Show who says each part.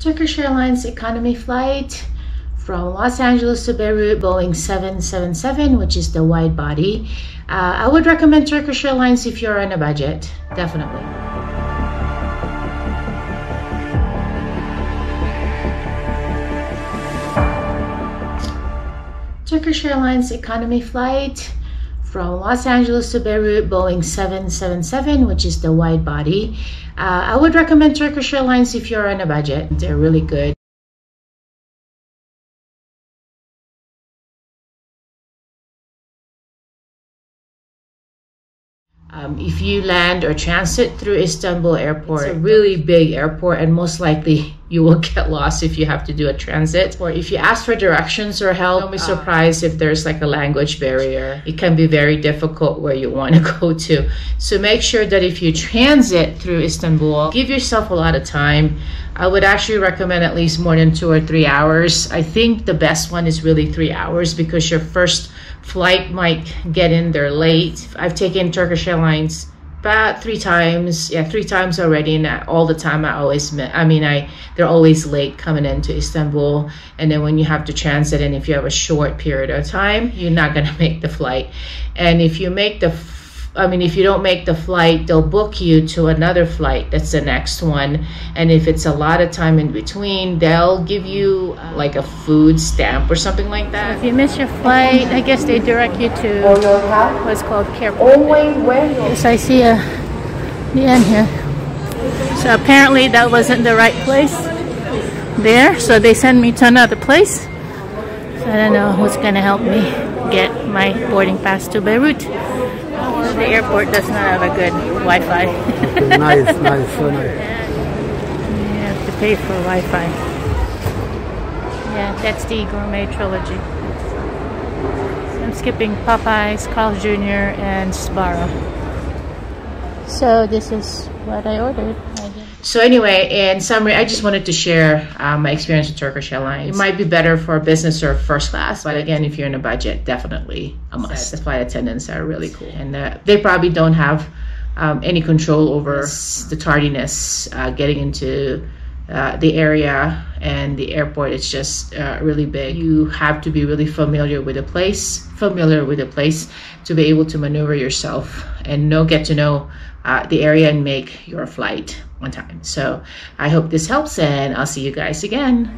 Speaker 1: Turkish Airlines economy flight from Los Angeles to Beirut, Boeing 777, which is the wide body. I would recommend Turkish Airlines if you're on a budget, definitely. Turkish Airlines economy flight from Los Angeles to Beirut, Boeing 777, which is the wide body. I would recommend Turkish Airlines if you're on a budget. They're really good. If you land or transit through Istanbul airport, it's a really big airport, and most likely you will get lost if you have to do a transit. Or if you ask for directions or help, don't be surprised if there's like a language barrier. It can be very difficult where you want to go to. So make sure that if you transit through Istanbul, give yourself a lot of time. I would actually recommend at least more than 2 or 3 hours. I think the best one is really 3 hours because your first flight might get in there late. I've taken Turkish Airlines about 3 times. Yeah, 3 times already, and all the time they're always late coming into Istanbul. And then when you have to transit, and if you have a short period of time, you're not gonna make the flight. And if you make if you don't make the flight, they'll book you to another flight that's the next one. And if it's a lot of time in between, they'll give you like a food stamp or something like that. So if you miss your flight, I guess they direct you to what's called Careport. Yes, I see the end here. So apparently that wasn't the right place there, so they sent me to another place. So I don't know who's gonna help me get my boarding pass to Beirut. The airport does not have a good Wi-Fi.
Speaker 2: Nice, so nice.
Speaker 1: You have to pay for Wi-Fi. Yeah, that's the gourmet trilogy. I'm skipping Popeyes, Carl's Jr., and Sbarro. So this is what I ordered. So anyway, in summary, I just wanted to share my experience with Turkish Airlines. It might be better for business or first class, but again, if you're in a budget, definitely a must. The flight attendants are really cool, and they probably don't have any control over the tardiness getting into the area and the airport. It's just really big. You have to be really familiar with the place to be able to maneuver yourself and get to know the area and make your flight on time. So I hope this helps, and I'll see you guys again.